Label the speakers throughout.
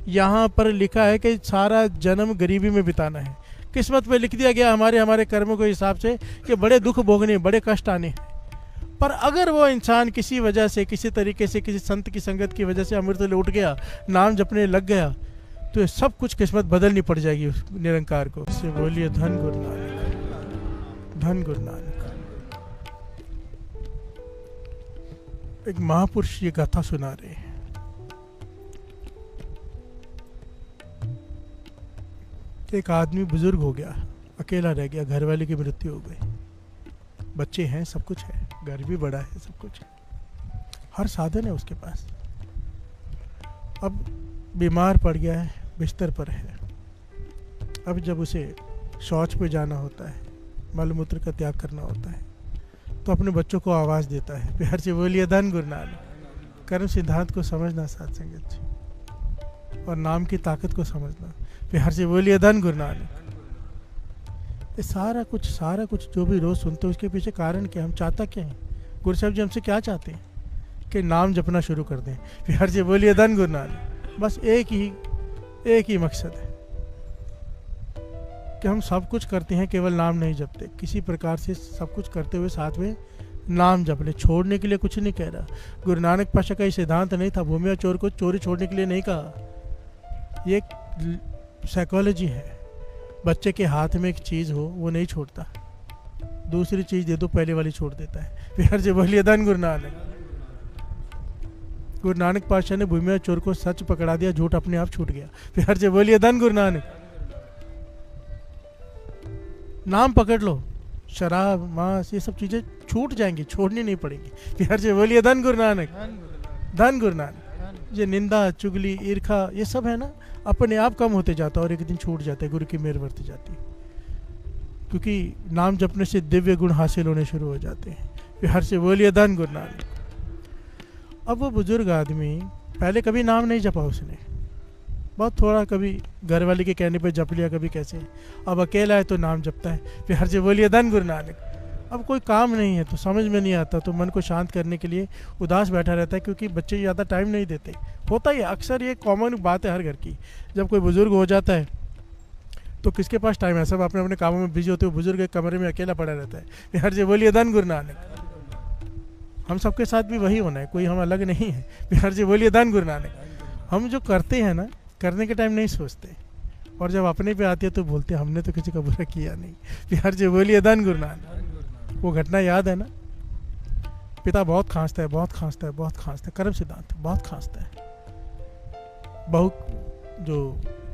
Speaker 1: यहाँ पर लिखा है कि सारा जन्म गरीबी में बिताना है। किस्मत पे लिख दिया गया हमारे हमारे कर्मों के हिसाब से कि बड़े दुख भोगने, बड़े कष्ट आने हैं। पर अगर वो इंसान किसी वजह से, किसी तरीके से, किसी संत की संगत की वजह से अमृत ले उठ गया, नाम जपने लग गया, तो ये सब कुछ किस्मत बदलनी पड़ जाएगी उस निरंकार को। इससे बोलिए धन गुरु नानक, धन गुरु नानक। एक महापुरुष ये गाथा सुना रहे हैं। एक आदमी बुजुर्ग हो गया, अकेला रह गया, घर वाले की मृत्यु हो गई, बच्चे हैं, सब कुछ है, घर भी बड़ा है, सब कुछ है, हर साधन है उसके पास। अब बीमार पड़ गया है, बिस्तर पर है। अब जब उसे शौच पे जाना होता है, मल मूत्र का त्याग करना होता है, तो अपने बच्चों को आवाज़ देता है। प्यार से बोलिए धन गुरु नानक। कर्म सिद्धांत को समझना साथ संगत जी, और नाम की ताकत को समझना। प्यार से बोलिए धन गुरु नानक। ये सारा कुछ जो भी रोज़ सुनते हैं उसके पीछे कारण क्या, हम चाहता क्या है? गुरु साहब जी हमसे क्या चाहते हैं? कि नाम जपना शुरू कर दें। प्यार से बोलिए धन गुरु नानक। बस एक ही मकसद है कि हम सब कुछ करते हैं, केवल नाम नहीं जपते। किसी प्रकार से सब कुछ करते हुए साथ में नाम जप ले। छोड़ने के लिए कुछ नहीं कह रहा। गुरु नानक पातशाह का ये सिद्धांत नहीं था, भूमिया चोर को चोरी छोड़ने के लिए नहीं कहा। ये एक साइकोलॉजी है। बच्चे के हाथ में एक चीज़ हो वो नहीं छोड़ता, दूसरी चीज़ दे दो पहले वाली छोड़ देता है। प्यार से बोलिए धन गुरु नानक। गुरु नानक पातशाह ने भूमिया चोर को सच पकड़ा दिया, झूठ अपने आप छूट गया। प्यार से बोलिए धन गुरु नानक। नाम पकड़ लो, शराब मांस ये सब चीज़ें छूट जाएंगी, छोड़नी नहीं पड़ेंगी। प्यार से बोलिए धन गुरु नानक, धन गुरु नानक। ये निंदा, चुगली, ईर्खा ये सब है ना, अपने आप कम होते जाता है और एक दिन छूट जाता है, गुरु की मेहर बरती जाती है। क्योंकि नाम जपने से दिव्य गुण हासिल होने शुरू हो जाते हैं। प्यार से बोलिए धन गुरु नानक। अब वो बुजुर्ग आदमी पहले कभी नाम नहीं जपा उसने, बहुत थोड़ा, कभी घर वाले के कहने पे जप लिया, कभी कैसे। अब अकेला है तो नाम जपता है। प्यार से बोलिए धन गुरु नानक। अब कोई काम नहीं है तो समझ में नहीं आता, तो मन को शांत करने के लिए उदास बैठा रहता है, क्योंकि बच्चे ज़्यादा टाइम नहीं देते। होता ही अक्सर, ये कॉमन बात है हर घर की। जब कोई बुजुर्ग हो जाता है तो किसके पास टाइम है, सब अपने अपने कामों में बिजी होते हुए बुजुर्ग एक कमरे में अकेला पड़ा रहता है। प्यार से बोलिए धन गुरु नानक। हम सबके साथ भी वही होना है, कोई हम अलग नहीं है। प्यार से बोलिए धन गुरु नानक। हम जो करते हैं ना, करने के टाइम नहीं सोचते, और जब अपने पे आती है तो बोलते हैं हमने तो किसी का बुरा किया नहीं। प्यार से बोलिए धन गुरु नानक। वो घटना याद है ना, पिता बहुत खांसता है, बहुत खांसता है, बहुत खांसता है, कर्म सिद्धांत बहुत खांसता है।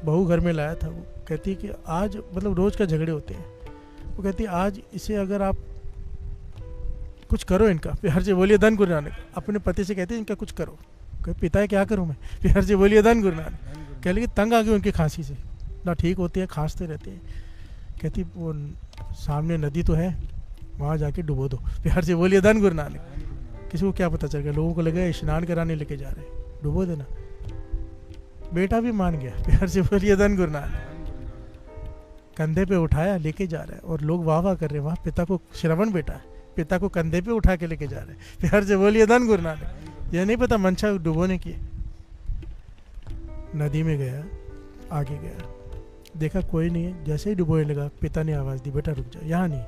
Speaker 1: बहू घर में लाया था, वो कहती है कि आज, मतलब रोज़ का झगड़े होते हैं, वो कहती है आज इसे अगर आप कुछ करो इनका। प्यार से बोलिए धन गुरु नानक। अपने पति से कहते हैं इनका कुछ करो। कहे पिता है क्या करूँ मैं? प्यार से बोलिए धन गुरु नानक। कह लगी तंग आ गई उनकी खांसी से, ना ठीक होती है, खांसते रहते हैं। कहती वो सामने नदी तो है, वहाँ जाके डुबो दो। प्यार से बोलिए धन गुरु नानक। किसी को क्या पता चल गया, लोगों को लगा स्नान कराने लेके जा रहे हैं, डुबो देना। बेटा भी मान गया। प्यार से बोलिए धन गुरु नानक। कंधे पे उठाया, लेके जा रहा है, और लोग वाह वाह कर रहे हैं, वहाँ पिता को, श्रवण बेटा है, पिता को कंधे पे उठा के लेके जा रहे हैं। प्यार से बोलिए धन गुरु नानक। यह नहीं पता मंशा डुबोने की। नदी में गया, आगे गया, देखा कोई नहीं है, जैसे ही डुबोने लगा पिता ने आवाज़ दी, बेटा रुक जा, यहाँ नहीं,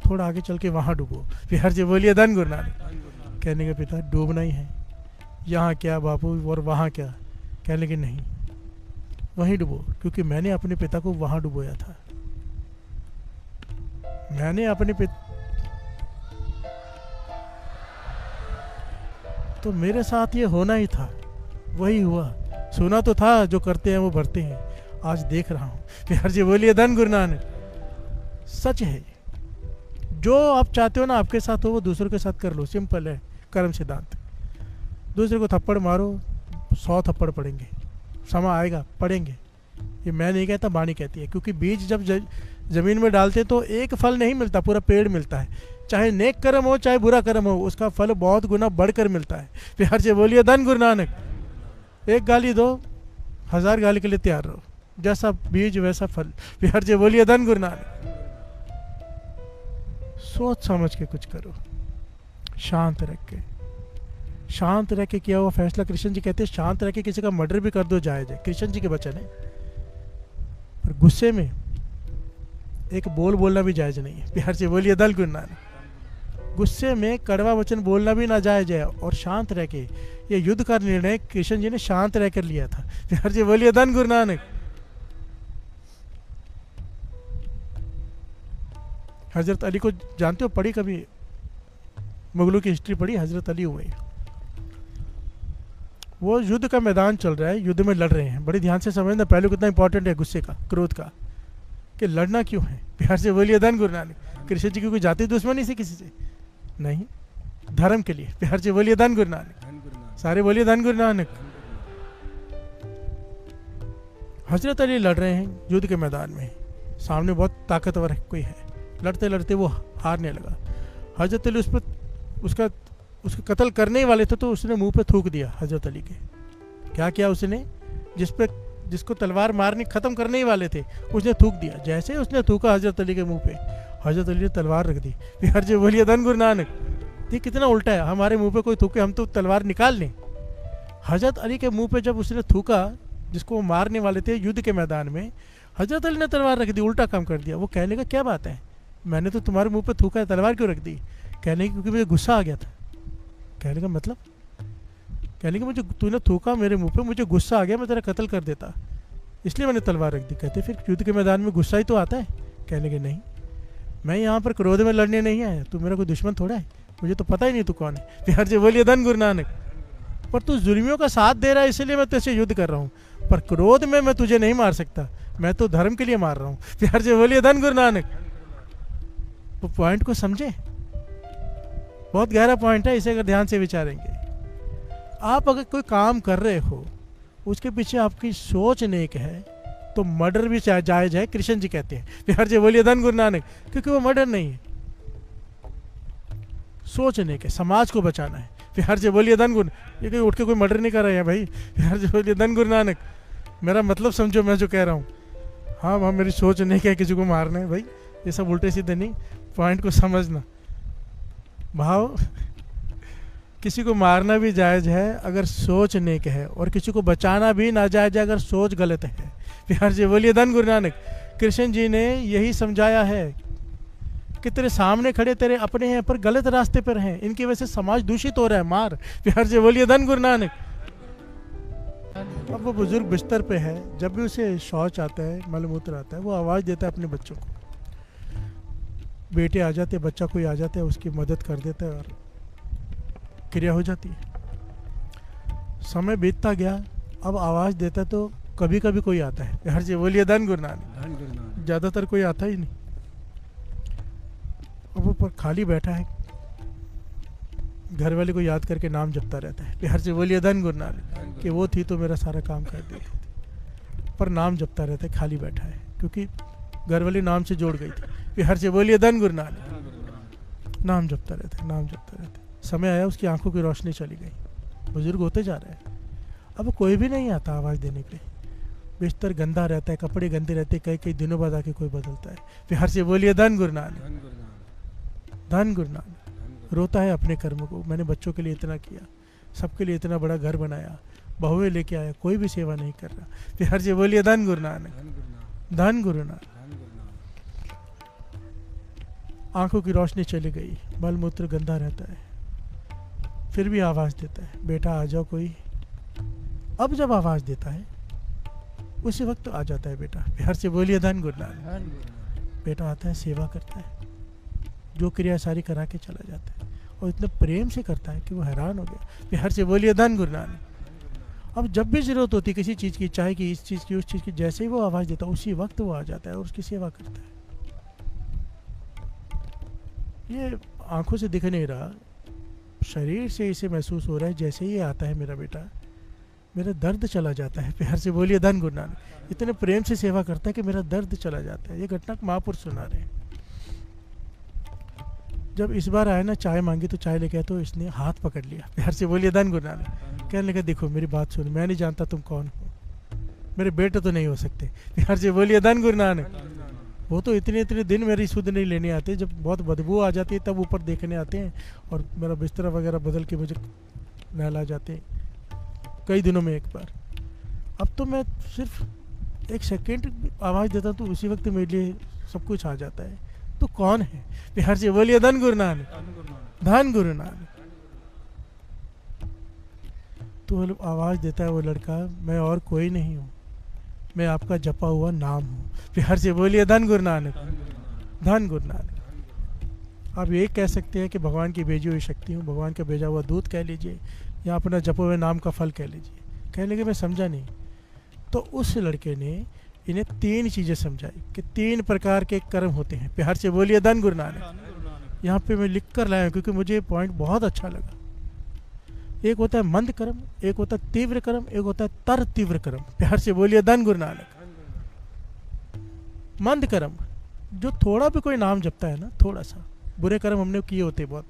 Speaker 1: थोड़ा आगे चल के वहाँ डुबो। प्यार से बोलिए धन गुरु नानक। कहने के पिता डूबना ही है, यहाँ क्या बापू और वहाँ क्या? कहने के नहीं, वहीं डुबो, क्योंकि मैंने अपने पिता को वहाँ डुबोया था। मैंने अपने पिता, तो मेरे साथ ये होना ही था, वही हुआ। सुना तो था जो करते हैं वो भरते हैं, आज देख रहा हूँ। प्यार से बोलिए धन गुरु नानक। सच है, जो आप चाहते हो ना आपके साथ हो, वो दूसरों के साथ कर लो। सिंपल है कर्म सिद्धांत। दूसरे को थप्पड़ मारो, 100 थप्पड़ पड़ेंगे, समय आएगा पड़ेंगे। ये मैं नहीं कहता, वाणी कहती है। क्योंकि बीज जब जमीन में डालते तो एक फल नहीं मिलता, पूरा पेड़ मिलता है। चाहे नेक कर्म हो चाहे बुरा कर्म हो, उसका फल बहुत गुना बढ़कर मिलता है। प्यार से बोलिए धन गुरु नानक। एक गाली दो, 1000 गाली के लिए तैयार रहो, जैसा बीज वैसा फल। प्यार से बोलिए धन गुरु नानक। सोच समझ के कुछ करो, शांत रख के, शांत रह के किया हुआ फैसला, कृष्ण जी कहते हैं शांत रह के किसी का मर्डर भी कर दो जायज है, कृष्ण जी के वचन है। पर गुस्से में एक बोल बोलना भी जायज नहीं है। प्यार से बोलिए दल गुरु नानक। गुस्से में कड़वा वचन बोलना भी ना जायज है। और शांत रह के, ये युद्ध का निर्णय कृष्ण जी ने शांत रह कर लिया था। प्यार से बोलिए धन गुरु नानक। हजरत अली को जानते हो, पढ़ी कभी मुगलों की हिस्ट्री पढ़ी? हजरत अली हुए, वो युद्ध का मैदान चल रहा है, युद्ध में लड़ रहे हैं। बड़ी ध्यान से समझना पहलू कितना इंपॉर्टेंट है गुस्से का, क्रोध का, कि लड़ना क्यों है। प्यार से बोलिए धन गुरु नानक। कृष्ण जी की कोई जाति दुश्मनी से किसी से नहीं, धर्म के लिए। प्यार से बोलिए धन गुरु नानक। सारे बोलिए धन गुरु नानक। हजरत अली लड़ रहे हैं युद्ध के मैदान में, सामने बहुत ताकतवर कोई है। लड़ते लड़ते वो हारने लगा। हजरत अली उसका कत्ल करने ही वाले थे, तो उसने मुंह पे थूक दिया हजरत अली के। क्या किया उसने? जिसको तलवार मारने खत्म करने ही वाले थे, उसने थूक दिया। जैसे उसने थूका हजरत अली के मुंह पे, हजरत अली ने तलवार रख दी। प्यार से बोलिए धन गुरु नानक। ये कितना उल्टा है, हमारे मुंह पे कोई थूके हम तो तलवार निकाल लें। हजरत अली के मुंह पे जब उसने थूका, जिसको वो मारने वाले थे युद्ध के मैदान में, हजरत अली ने तलवार रख दी, उल्टा काम कर दिया। वो कहने का क्या बात है, मैंने तो तुम्हारे मुंह पे थूका है, तलवार क्यों रख दी? कहने की क्योंकि मुझे गुस्सा आ गया था। कहने का मतलब, कहने का मुझे तूने थूका मेरे मुंह पे, मुझे गुस्सा आ गया, मैं तेरा कत्ल कर देता, इसलिए मैंने तलवार रख दी। कहते फिर युद्ध के मैदान में गुस्सा ही तो आता है। कहने के नहीं, मैं यहाँ पर क्रोध में लड़ने नहीं आया, तू मेरा कोई दुश्मन थोड़ा है, मुझे तो पता ही नहीं तू कौन है। प्यार से बोलिए धन गुरु नानक। पर तू जुर्मियों का साथ दे रहा है, इसलिए मैं तुझसे युद्ध कर रहा हूँ, पर क्रोध में मैं तुझे नहीं मार सकता, मैं तो धर्म के लिए मार रहा हूँ। प्यार से बोलिए धन गुरु नानक। वो पॉइंट को समझे, बहुत गहरा पॉइंट है, इसे अगर ध्यान से विचारेंगे। आप अगर कोई काम कर रहे हो, उसके पीछे आपकी सोच नेक है, तो मर्डर भी जायज है, कृष्ण जी कहते हैं। प्यार से बोलिए धन गुरु नानक। क्योंकि वो मर्डर नहीं है, सोच नेक है, समाज को बचाना है। प्यार से बोलिए धन गुरु। ये कोई उठ के कोई मर्डर नहीं कर रहे हैं भाई। प्यार से बोलिए धन गुरु नानक। मेरा मतलब समझो मैं जो कह रहा हूँ। हाँ, मेरी सोच नेक है, किसी को मारना है भाई, ये सब उल्टे सीधे नहीं, पॉइंट को समझना। भाव, किसी को मारना भी जायज है अगर सोच नेक है, और किसी को बचाना भी नाजायज है अगर सोच गलत है। प्यार से बोलिए धन गुरु नानक। कृष्ण जी ने यही समझाया है कि तेरे सामने खड़े तेरे अपने हैं, पर गलत रास्ते पर हैं, इनकी वजह से समाज दूषित हो रहा है, मार। प्यार से बोलिए धन गुरु नानक। अब वो बुजुर्ग बिस्तर पे है, जब भी उसे शौच आता है, मलमूत्र आता है, वो आवाज़ देता है अपने बच्चों को। बेटे आ जाते, बच्चा कोई आ जाता है, उसकी मदद कर देता है और क्रिया हो जाती है। समय बीतता गया, अब आवाज़ देता तो कभी कभी कोई आता है। प्यार से बोलिए धन गुरु नानक। ज़्यादातर कोई आता ही नहीं। अब वो पर खाली बैठा है, घर वाले को याद करके नाम जपता रहता है। प्यार से बोलिए धन गुरु नानक। कि वो थी तो मेरा सारा काम कर देती थी, पर नाम जपता रहता है, खाली बैठा है, क्योंकि घर वाली नाम से जोड़ गई थी। प्यार से बोलिए धन गुरु नानक। नाम जपता रहता है, नाम जपता रहता है। समय आया, उसकी आंखों की रोशनी चली गई, बुजुर्ग होते जा रहे हैं। अब कोई भी नहीं आता आवाज़ देने के लिए। बिस्तर गंदा रहता है, कपड़े गंदे रहते हैं, कई कई दिनों बाद आके कोई बदलता है। प्यार से बोलिए धन गुरु नानक। धन गुरु नानक। रोता है अपने कर्म को, मैंने बच्चों के लिए इतना किया, सबके लिए इतना बड़ा घर बनाया, बहुएं लेके आया, कोई भी सेवा नहीं कर रहा। प्यार से बोलिए धन गुरु नानक। धन गुरु नानक। आंखों की रोशनी चली गई, मल मूत्र गंदा रहता है, फिर भी आवाज़ देता है, बेटा आ जाओ कोई। अब जब आवाज़ देता है उसी वक्त तो आ जाता है बेटा। प्यार से बोलिए धन गुरु नानक। बेटा आता है, सेवा करता है, जो क्रिया सारी करा के चला जाता है, और इतने प्रेम से करता है कि वो हैरान हो गया। प्यार से बोलिए धन गुरु नानक। अब जब भी ज़रूरत होती किसी चीज़ की, चाहे कि इस चीज़ की उस चीज़ की, जैसे ही वो आवाज़ देता है उसी वक्त वो आ जाता है और उसकी सेवा करता है। ये आंखों से दिख नहीं रहा, शरीर से इसे महसूस हो रहा है। जैसे ही आता है मेरा बेटा, मेरा दर्द चला जाता है। प्यार से बोलिए धन गुरु नानक। इतने प्रेम से सेवा करता है कि मेरा दर्द चला जाता है। ये घटना महापुरुष सुना रहे हैं। जब इस बार आया ना, चाय मांगी तो चाय लेके आया, तो इसने हाथ पकड़ लिया। प्यार से बोलिए धन गुरु नानक। कहने लगा, देखो मेरी बात सुन, मैं नहीं जानता तुम कौन हो, मेरे बेटे तो नहीं हो सकते। प्यार से बोलिए धन गुरु नानक। वो तो इतने इतने दिन मेरी सुध नहीं लेने आते, जब बहुत बदबू आ जाती है तब ऊपर देखने आते हैं और मेरा बिस्तरा वगैरह बदल के मुझे नहला जाते हैं कई दिनों में एक बार। अब तो मैं सिर्फ एक सेकेंड आवाज़ देता हूँ तो उसी वक्त मेरे लिए सब कुछ आ जाता है। तो कौन है? बिहार से बोलिए धन गुरु नानक, धन गुरु नानक। तो वो आवाज़ देता है वो लड़का, मैं और कोई नहीं हूँ, मैं आपका जपा हुआ नाम हूँ। बिहार से बोलिए धन गुरु नानक, धन गुरु नानक। आप ये कह सकते हैं कि भगवान की भेजी हुई शक्ति हूँ, भगवान का भेजा हुआ दूत कह लीजिए, या अपना जपे हुए नाम का फल कह लीजिए। कह लेंगे मैं समझा नहीं। तो उस लड़के ने इन्हें 3 चीज़ें समझाई कि 3 प्रकार के कर्म होते हैं। बिहार से बोलिए धन गुरु नानक। यहाँ पे मैं लिख कर लाया हूँ क्योंकि मुझे पॉइंट बहुत अच्छा लगा। एक होता है मंद कर्म, एक होता है तीव्र कर्म, एक होता है तर तीव्र कर्म। बिहार से बोलिए धन गुरु नानक। मंद कर्म, जो थोड़ा भी कोई नाम जपता है ना, थोड़ा सा, बुरे कर्म हमने किए होते बहुत,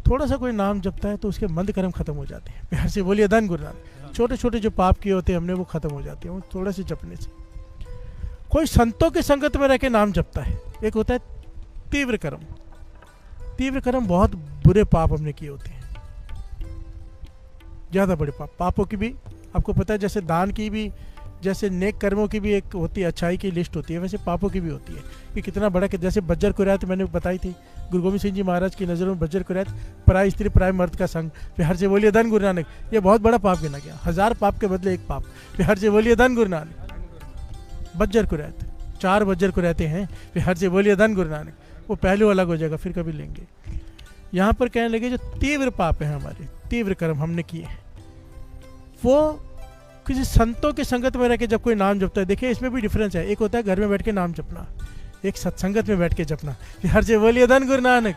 Speaker 1: थोड़ा सा कोई नाम जपता है तो उसके मंद कर्म खत्म हो जाते हैं। बिहार से बोलिए धन गुरु नानक। छोटे छोटे जो पाप किए होते हैं हमने वो खत्म हो जाते हैं थोड़े से जपने से। कोई संतों के संगत में रह के नाम जपता है। एक होता है तीव्र कर्म। तीव्र कर्म बहुत बुरे पाप हमने किए होते हैं, ज़्यादा बड़े पाप। पापों की भी आपको पता है, जैसे दान की भी, जैसे नेक कर्मों की भी एक होती है, अच्छाई की लिस्ट होती है, वैसे पापों की भी होती है कि कितना बड़ा। कि जैसे बज्जर कुरैत मैंने बताई थी, गुरु गोविंद सिंह जी महाराज की नज़रों में बज्जर कुरैत पराई स्त्री पराई मर्द का संग। बिहार से बोलिए धन गुरु नानक। ये बहुत बड़ा पाप गिना गया, 1000 पाप के बदले 1 पाप। बिहार से बोलिए धन गुरु नानक। बज्जर कुरैत 4 बज्जर कुरैते हैं। बिहार से बोलिए धन गुरु नानक। वो पहलू अलग हो जाएगा, फिर कभी लेंगे। यहाँ पर कहने लगे जो तीव्र पाप है हमारे, तीव्र कर्म हमने किए हैं, वो किसी संतों के संगत में रह के जब कोई नाम जपता है। देखिए इसमें भी डिफरेंस है। एक होता है घर में बैठ के नाम जपना, एक सत्संगत में बैठ के जपना। बिहार से बोलिए धन गुरु नानक,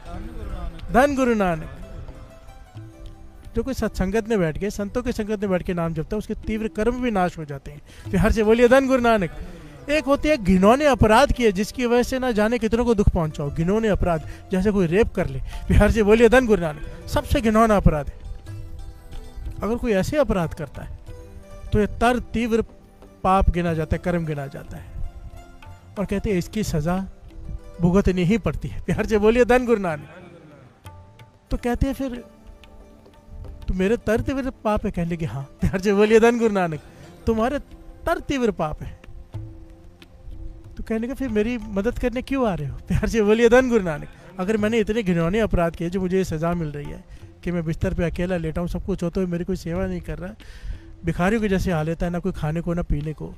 Speaker 1: धन गुरु नानक। जो कोई सत्संगत में बैठ के, संतों के संगत में बैठ के नाम जपता है, उसके तीव्र कर्म भी नाश हो जाते हैं। बिहार से बोलिए धन गुरु नानक। एक होती है घिनौने अपराध किए जिसकी वजह से ना जाने कितनों को दुख पहुंचाओ। घिनौने अपराध, जैसे कोई रेप कर ले। बिहार से बोलिए धन गुरु नानक। सबसे घिनौना अपराध है। अगर कोई ऐसे अपराध करता है तो ये तर तीव्र पाप गिना जाता है, कर्म गिना जाता है, और कहते हैं इसकी सजा भुगतनी ही पड़ती है। बिहार से बोलिए धन गुरु नानक। तो कहते हैं फिर तो मेरे तर तीव्र पाप है? कह लेंगे हाँ। बिहार से बोलिए धन गुरु नानक, तुम्हारे तर तीव्र पाप है। तो कहने का फिर मेरी मदद करने क्यों आ रहे हो? बिहार से बोलिए धन गुरु नानक। अगर मैंने इतने घिनौने अपराध किए जो मुझे ये सजा मिल रही है कि मैं बिस्तर पे अकेला लेटा हूँ, सब कुछ होता है, मेरी कोई सेवा नहीं कर रहा, भिखारियों के जैसे हालत है, ना कोई खाने को ना पीने को,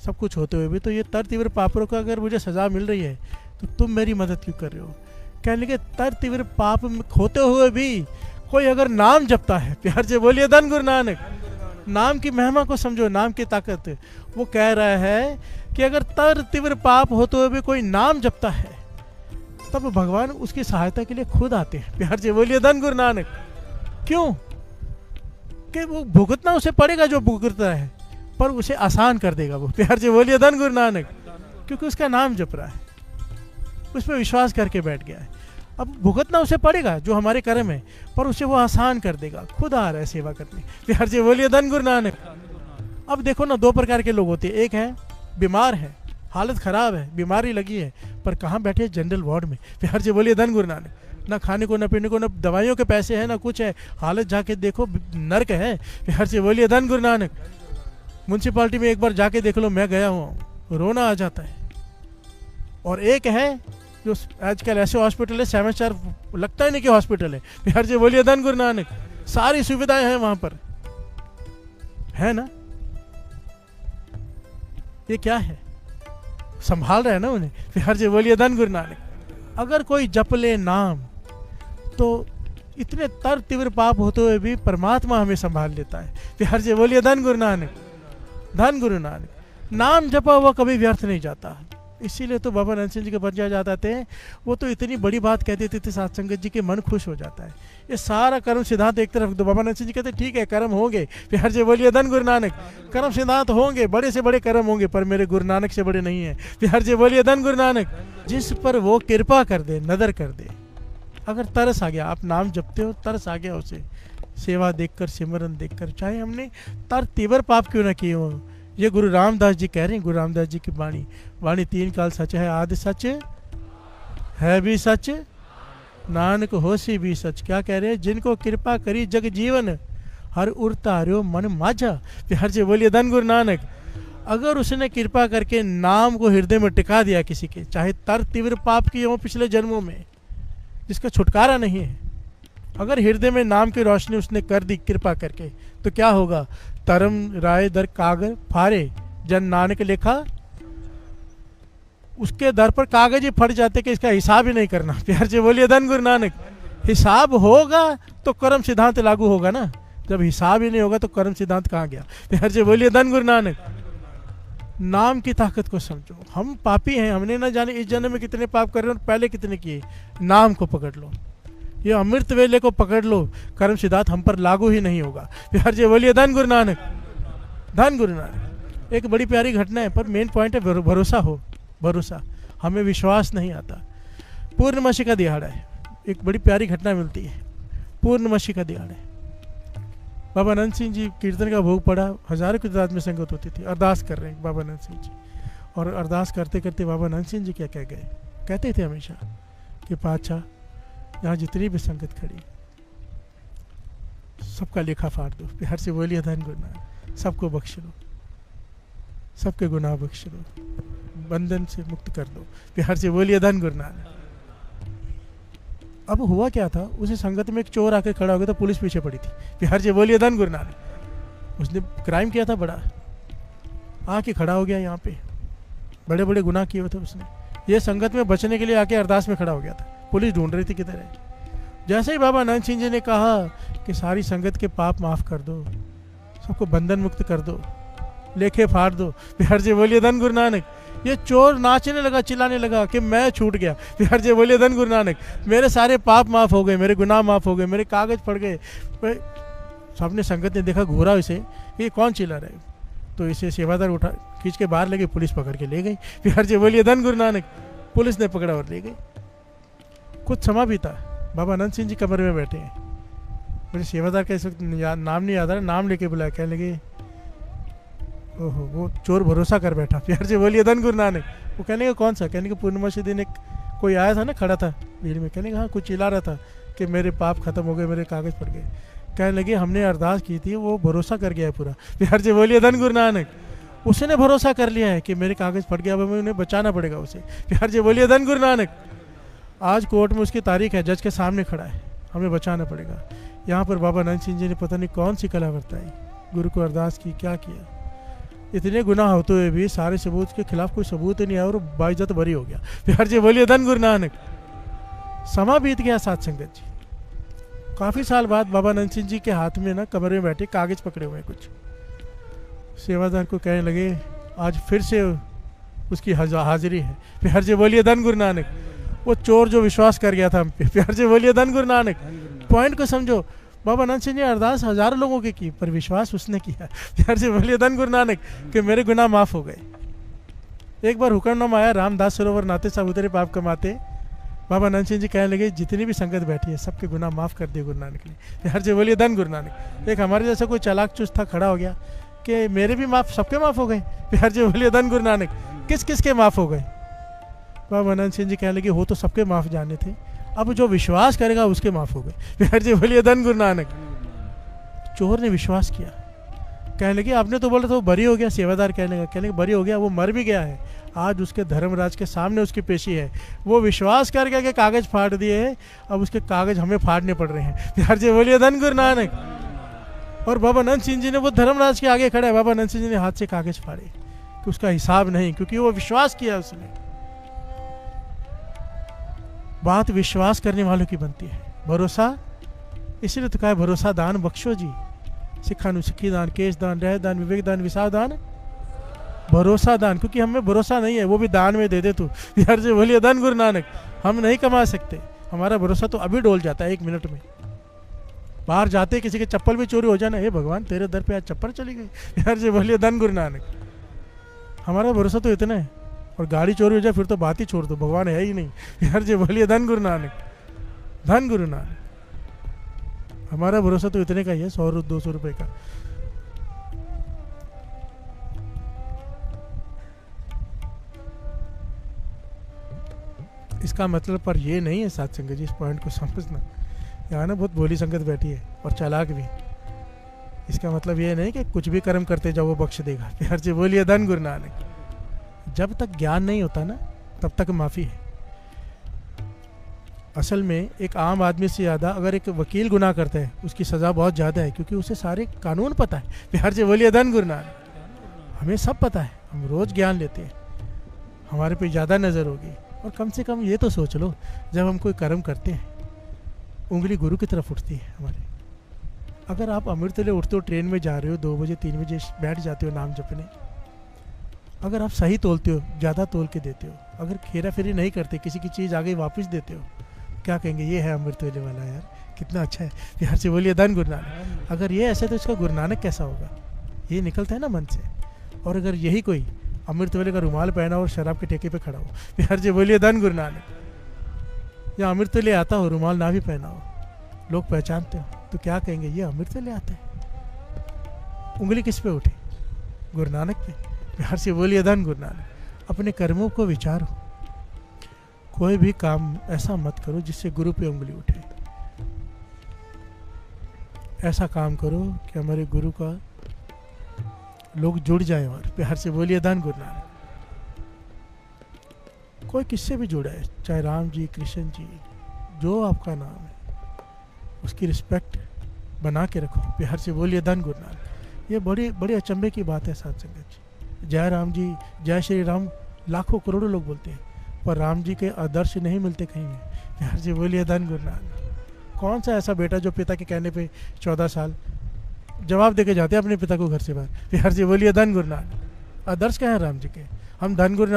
Speaker 1: सब कुछ होते हुए भी, तो ये तर तीव्र पापों का अगर मुझे सजा मिल रही है तो तुम मेरी मदद क्यों कर रहे हो? कहने के तर तीव्र पाप होते हुए भी कोई अगर नाम जपता है, प्यार से बोलिए धन गुरु नानक। नाम की महिमा को समझो, नाम की ताकत। वो कह रहा है कि अगर तर तीव्र पाप होते हुए भी कोई नाम जपता है तब भगवान उसकी सहायता के लिए खुद आते हैं। प्यार से बोलिए धन गुरु नानक। क्यों? कि वो भुगतना उसे पड़ेगा जो भुगतता है, पर उसे आसान कर देगा वो। प्यार से बोलिए धन गुरु नानक। क्योंकि उसका नाम जप रहा है, उस पर विश्वास करके बैठ गया है। अब भुगतना उसे पड़ेगा जो हमारे कर्म है, पर उसे वो आसान कर देगा, खुद आ रहा है सेवा करने। प्यार से बोलिए धन गुरु नानक। अब देखो ना, 2 प्रकार के लोग होते हैं। एक है बीमार है, हालत खराब है, बीमारी लगी है, पर कहाँ बैठे? जनरल वार्ड में। प्यार से बोलिए धन गुरु नानक। ना खाने को, ना पीने को, ना दवाइयों के पैसे हैं, ना कुछ है, हालत जाके देखो नर्क है। प्यार से बोलिए धन गुरु नानक। म्यूनसिपालिटी में एक बार जाके देख लो, मैं गया हूँ, रोना आ जाता है। और एक है जो आजकल ऐसे हॉस्पिटल है 7 स्टार, लगता ही नहीं कि हॉस्पिटल है। प्यार से बोलिए धन गुरु नानक। सारी सुविधाएं हैं वहां पर, है ना? ये क्या है? संभाल रहे हैं ना उन्हें। प्यार से बोलिए धन गुरु नानक। अगर कोई जप ले नाम तो इतने तर तीव्र पाप होते हुए भी परमात्मा हमें संभाल लेता है। प्यार से बोलिए धन गुरु नानक, धन गुरु नानक। नाम जपा हुआ कभी व्यर्थ नहीं जाता। इसीलिए तो बाबा नानक सिंह जी के बच्चे जाते थे, वो तो इतनी बड़ी बात कह देते थे साथ संगत जी के मन खुश हो जाता है। ये सारा कर्म सिद्धांत एक तरफ, तो बाबा नानक सिंह जी कहते ठीक है कर्म होंगे। प्यार से बोलिए धन गुरु नानक। कर्म सिद्धांत होंगे, बड़े से बड़े कर्म होंगे, पर मेरे गुरु नानक से बड़े नहीं है। प्यार से बोलिए धन गुरु नानक। जिस पर वो कृपा कर दे, नदर कर दे। अगर तरस आ गया, आप नाम जपते हो, तरस आ गया उसे, सेवा देखकर, सिमरन देखकर, चाहे हमने तर तीव्र पाप क्यों ना किए हो। ये गुरु रामदास जी कह रहे हैं, गुरु रामदास जी की वाणी 3 काल सच है, आदि सच है भी सच, नानक होसी भी सच। क्या कह रहे हैं? जिनको कृपा करी जग जीवन, हर उतार्यो मन माझा। प्यार से बोलिए धन गुरु नानक। अगर उसने कृपा करके नाम को हृदय में टिका दिया किसी के, चाहे तर तीव्र पाप की हो पिछले जन्मों में, जिसका छुटकारा नहीं है, अगर हृदय में नाम की रोशनी उसने कर दी कृपा करके, तो क्या होगा? तरम राय दर कागर फारे, जन नानक लेखा। उसके दर पर कागज ही फट जाते कि इसका हिसाब ही नहीं करना। प्यार से बोलिए धन गुरु नानक। हिसाब होगा तो कर्म सिद्धांत लागू होगा ना, जब हिसाब ही नहीं होगा तो कर्म सिद्धांत कहाँ गया? प्यार से बोलिए धन गुरु नानक। नाम की ताकत को समझो। हम पापी हैं, हमने ना जाने इस जन्म में कितने पाप कर रहे हैं और पहले कितने किए। नाम को पकड़ लो, ये अमृत वेले को पकड़ लो, कर्म सिद्धांत हम पर लागू ही नहीं होगा। प्यार से बोलिए धन गुरु नानक, धन गुरु नानक। एक बड़ी प्यारी घटना है, पर मेन पॉइंट है भरोसा हो। भरोसा, हमें विश्वास नहीं आता। पूर्णमासी का दिहाड़ा है, एक बड़ी प्यारी घटना मिलती है। पूर्णमासी का दिहाड़ा है, बाबा नंद सिंह जी कीर्तन का भोग पड़ा, हजारों की तादाद में संगत होती थी। अरदास कर रहे हैं बाबा नंद सिंह जी, और अरदास करते करते बाबा नंद सिंह जी क्या कह गए? कहते थे हमेशा कि पातशाह, यहाँ जितनी भी संगत खड़ी, सबका लेखा फाड़ दो। प्यार से बोलिए धन गुरु नानक। सबको बख्श लो, सबके गुनाह बख्श लो, बंधन से मुक्त कर दो। प्यार से बोलिए धन गुरु नानक। अब हुआ क्या था, उसी संगत में एक चोर आके खड़ा हो गया, तो पुलिस पीछे पड़ी थी। प्यार से बोलिए धन गुरु नानक। उसने क्राइम किया था बड़ा, आके खड़ा हो गया यहाँ पे, बड़े बड़े गुनाह किए हुए थे उसने। ये संगत में बचने के लिए आके अरदास में खड़ा हो गया था। पुलिस ढूंढ रही थी किधर है। जैसे ही बाबा नंद सिंह जी ने कहा कि सारी संगत के पाप माफ कर दो, सबको बंधन मुक्त कर दो, लेखे फाड़ दो। प्यार से बोलिए धन गुरु नानक। ये चोर नाचने लगा, चिल्लाने लगा कि मैं छूट गया। प्यार से बोलिए धन गुरु नानक। मेरे सारे पाप माफ हो गए, मेरे गुनाह माफ हो गए, मेरे कागज पड़ गए। सबने संगत ने देखा, घूरा इसे, ये कौन चिल्ला रहा है? तो इसे सेवादार उठा खींच के बाहर लगे, पुलिस पकड़ के ले गई। प्यार से बोलिए धन गुरु नानक। पुलिस ने पकड़ा और ले गई। कुछ समय बीता, बाबा नंद सिंह जी कमरे में बैठे हैं। मेरे सेवादार का इस वक्त नाम नहीं याद आ रहा, नाम लेके बुलाया, कहने लगे ओहो वो चोर भरोसा कर बैठा। प्यार से बोलिए धन गुरु नानक। वो कहने का कौन सा? कहने के पूर्णिमासी दिन एक कोई आया था ना, खड़ा था भीड़ में, कहने का हाँ कुछ चिल्ला रहा था कि मेरे पाप खत्म हो गए, मेरे कागज पड़ गए। कहने लगे हमने अरदास की थी, वो भरोसा कर गया है पूरा। प्यार से बोलिए धन गुरु नानक। उसने भरोसा कर लिया है कि मेरे कागज पड़ गया, अब हमें उन्हें बचाना पड़ेगा उसे। प्यार से बोलिए धन गुरु नानक। आज कोर्ट में उसकी तारीख है, जज के सामने खड़ा है, हमें बचाना पड़ेगा। यहाँ पर बाबा नंद सिंह जी ने पता नहीं कौन सी कला बरताई, गुरु को अरदास की, क्या किया। इतने गुनाह होते हुए भी सारे सबूत के खिलाफ कोई सबूत ही नहीं आया और बाइज्जत बरी हो गया। प्यार से बोलिए धन गुरु नानक। समा बीत गया साथ संगत जी। काफ़ी साल बाद बाबा नंद सिंह जी के हाथ में ना कमरे में बैठे कागज पकड़े हुए हैं कुछ। सेवादार को कहने लगे आज फिर से उसकी हाजिरी है। प्यार से बोलिए धन गुरु नानक। वो चोर जो विश्वास कर गया था हम पे, प्यार से बोलिए धन गुरु नानक। पॉइंट को समझो, बाबा नंद सिंह ने अरदास हजारों लोगों की की, पर विश्वास उसने किया। प्यार से बोलिए धन गुरु नानक कि मेरे गुनाह माफ हो गए। एक बार हुक्मनामा आया, रामदास सरोवर नाते सब उतरे पाप कमाते। बाबा नंद सिंह जी कहने लगे जितनी भी संगत बैठी है सबके गुनाह माफ कर दिए गुरु नानक ने। प्यार से बोलिए धन गुरु नानक। एक हमारे जैसा कोई चालाक चुस्त था, खड़ा हो गया कि मेरे भी माफ, सबके माफ हो गए। प्यार से बोलिए धन गुरु नानक। किस किस के माफ हो गए? बाबा नंद सिंह जी कहने लगे हो तो सबके माफ जाने थे, अब जो विश्वास करेगा उसके माफ हो गए। प्यार से बोलिए धन गुरु नानक। चोर ने विश्वास किया, कहने लगे आपने तो बोला था वो बरी हो गया। सेवादार कहने लगे बरी हो गया, वो मर भी गया है, आज उसके धर्मराज के सामने उसकी पेशी है। वो विश्वास करके के कागज फाड़ दिए हैं, अब उसके कागज हमें फाड़ने पड़ रहे हैं। प्यार से बोलिए धन गुरु नानक। और बाबा नंद सिंह जी ने वो धर्मराज के आगे खड़े, बाबा नंद सिंह जी ने हाथ से कागज फाड़े कि उसका हिसाब नहीं, क्योंकि वो विश्वास किया उसने। बात विश्वास करने वालों की बनती है, भरोसा। इसलिए तो कहा भरोसा दान बख्शो जी। सिखानुसिखी दान, केश दान, रह दान, विवेक दान, विसाव दान, भरोसा दान। क्योंकि हमें भरोसा नहीं है, वो भी दान में दे दे तू। यार से बोलिए धन गुरु नानक। हम नहीं कमा सकते, हमारा भरोसा तो अभी डोल जाता है 1 मिनट में। बाहर जाते किसी के चप्पल भी चोरी हो जाना, हे भगवान तेरे दर पे आज चप्पल चली गई। यार से बोलिए धन गुरु नानक। हमारा भरोसा तो इतना है, और गाड़ी चोरी हो जाए फिर तो बात ही छोड़ दो, भगवान है ही नहीं। यार जी बोलिए धन गुरु नानक, धन गुरु नानक। हमारा भरोसा तो इतने का ही है, 100-200 रुपए का। इसका मतलब पर ये नहीं है साथ संगत जी, इस पॉइंट को समझना। यहाँ ना बहुत भोली संगत बैठी है और चालाक भी। इसका मतलब ये नहीं कि कुछ भी कर्म करते जाओ वो बख्श देगा। प्यार से बोलिए धन गुरु नानक। जब तक ज्ञान नहीं होता ना तब तक माफ़ी है। असल में एक आम आदमी से ज़्यादा अगर एक वकील गुनाह करता है उसकी सज़ा बहुत ज़्यादा है, क्योंकि उसे सारे कानून पता है। प्यार से बोलिए धन गुरु नानक। हमें सब पता है, हम रोज़ ज्ञान लेते हैं, हमारे पे ज़्यादा नज़र होगी। और कम से कम ये तो सोच लो, जब हम कोई कर्म करते हैं उंगली गुरु की तरफ उठती है हमारे। अगर आप अमृतले उठते हो, ट्रेन में जा रहे हो, 2 बजे 3 बजे बैठ जाते हो नाम जपने, अगर आप सही तोलते हो, ज़्यादा तोल के देते हो, अगर खेरा फेरी नहीं करते, किसी की चीज़ आगे वापस देते हो, क्या कहेंगे, ये है अमृतवेले वाला यार, कितना अच्छा है। प्यार से बोलिए धन गुरु नानक। अगर ये ऐसे तो इसका गुरु नानक कैसा होगा, ये निकलता है ना मन से। और अगर यही कोई अमृतवेले का रुमाल पहना और शराब के ठेके पे खड़ा हो, प्यार से बोलिए धन गुरु नानक। या अमृतवेले आता हो, रुमाल ना भी पहना हो, लोग पहचानते हो, तो क्या कहेंगे, ये अमृतवेले आता है। उंगली किस पे उठी, गुरु नानक पे। प्यार से बोलिए धन गुरु नानक। अपने कर्मों को विचारो, कोई भी काम ऐसा मत करो जिससे गुरु पे उंगली उठे। ऐसा काम करो कि हमारे गुरु का लोग जुड़ जाए। और प्यार से बोलिए धन गुरु नानक। कोई किससे भी जुड़ा है, चाहे राम जी, कृष्ण जी, जो आपका नाम है, उसकी रिस्पेक्ट बना के रखो। प्यार से बोलिए धन गुरु नानक। ये बड़ी बड़ी अचंभे की बात है साथ संगत जी। जय राम जी, जय श्री राम लाखों करोड़ों लोग बोलते हैं, पर राम जी के आदर्श नहीं मिलते कहीं में। प्यार से बोलिए धन गुरु नानक। कौन सा ऐसा बेटा जो पिता के कहने पे 14 साल जवाब देके जाते हैं अपने पिता को घर से बाहर। प्यार से बोलिए धन गुरु नानक। आदर्श क्या है राम जी के, हम धन गुरु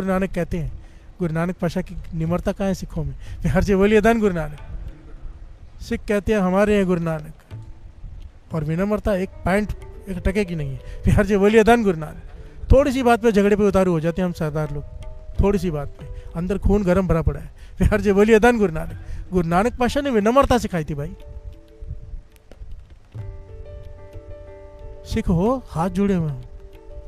Speaker 1: नानक कहते हैं। गुरु नानक पाशा की निम्रता कहाँ है सिखों में। प्यार से बोलिए धन गुरु नानक। सिख कहते हैं हमारे हैं गुरु नानक, और विनम्रता एक पैंट एक टके की नहीं है। प्यार से बोलिए धन गुरु नानक। थोड़ी सी बात पे झगड़े पे उतारू हो जाते हैं हम सरदार लोग, थोड़ी सी बात पे अंदर खून गर्म भरा पड़ा है। प्यार से बोलिए धन गुरु नानक। गुरु नानक पाशा ने विनम्रता सिखाई थी भाई। सिख हो, हाथ जुड़े हुए हो,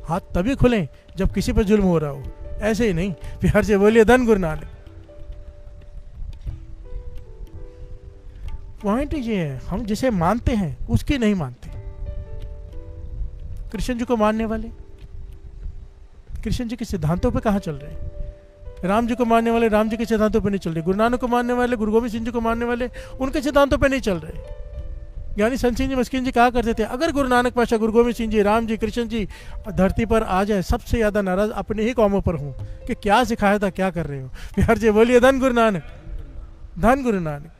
Speaker 1: हाथ तभी खुलें जब किसी पर जुल्म हो रहा हो, ऐसे ही नहीं। प्यार से बोलिए धन गुरु नानक। पॉइंट ये है, हम जिसे मानते हैं उसकी नहीं मानते। कृष्ण जी को मानने वाले कृष्ण जी के सिद्धांतों पे कहाँ चल रहे हैं, राम जी को मानने वाले राम जी के सिद्धांतों पे नहीं चल रहे, गुरु नानक को मानने वाले गुरु गोविंद सिंह जी को मानने वाले उनके सिद्धांतों पे नहीं चल रहे। ज्ञानी संत सिंह जी मस्किन जी कहा करते थे, अगर गुरु नानक पाशा, गुरु गोविंद सिंह जी, राम जी, कृष्ण जी धरती पर आ जाए, सबसे ज़्यादा नाराज अपने ही कौमों पर हूँ कि क्या सिखाया था, क्या कर रहे हो। प्यार से बोलिए धन गुरु नानक। धन गुरु नानक।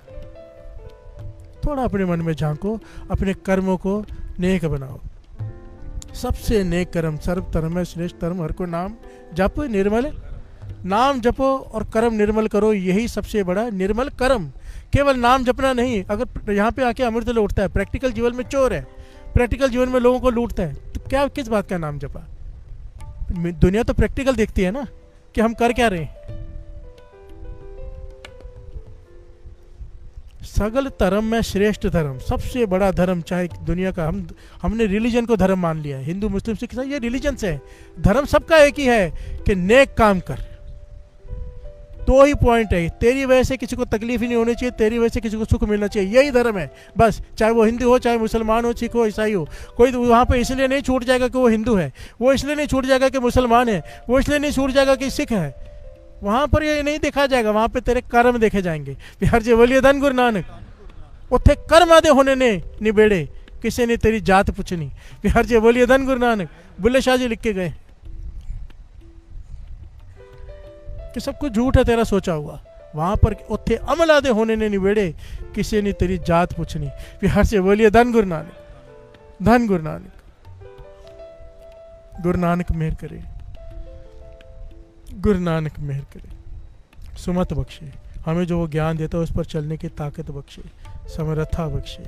Speaker 1: थोड़ा अपने मन में झांको, अपने कर्मों को नेक बनाओ। सबसे नेक कर्म, सर्व धर्म में श्रेष्ठ धर्म, हर को नाम जप निर्मल। नाम जपो और कर्म निर्मल करो, यही सबसे बड़ा निर्मल कर्म। केवल नाम जपना नहीं। अगर यहाँ पे आके अमृत लूटता है, प्रैक्टिकल जीवन में चोर है, प्रैक्टिकल जीवन में लोगों को लूटता है, तो क्या किस बात का नाम जपा। दुनिया तो प्रैक्टिकल देखती है ना कि हम कर क्या रहे हैं। सगल धर्म में श्रेष्ठ धर्म, सबसे बड़ा धर्म चाहे दुनिया का, हमने रिलीजन को धर्म मान लिया है, हिंदू मुस्लिम सिख ईसाई, ये रिलीजन से है। धर्म सबका एक ही है कि नेक काम कर। दो ही पॉइंट है, तेरी वजह से किसी को तकलीफ ही नहीं होनी चाहिए, तेरी वजह से किसी को सुख मिलना चाहिए, यही धर्म है बस। चाहे वो हिंदू हो, चाहे मुसलमान हो, सिख हो, ईसाई हो। कोई वहाँ पे इसलिए नहीं छूट जाएगा कि वो हिंदू है, वो इसलिए नहीं छूट जाएगा कि मुसलमान है, वो इसलिए नहीं छूट जाएगा कि सिख है। वहाँ पर ये नहीं देखा जाएगा, वहाँ पे तेरे कर्म देखे जाएंगे। प्यार से बोलिए धन गुरु नानक। उत्थे कर्म आदे होने ने निबेड़े, किसी ने तेरी जात पूछनी। प्यार से बोलिए धन गुरु नानक। बुल्ले शाह जी लिख के गए कि सब कुछ झूठ है तेरा सोचा हुआ, वहां पर उत्थे अमल आदे होने ने निबेड़े, किसी ने तेरी जात पूछनी। प्यार से बोलिए धन गुरु नानक। धन गुरु नानक। गुरु नानक मेहर करे, गुरु नानक मेहर करे, सुमत बख्शे, हमें जो वो ज्ञान देता है उस पर चलने की ताकत बख्शे, समर्थता बख्शे।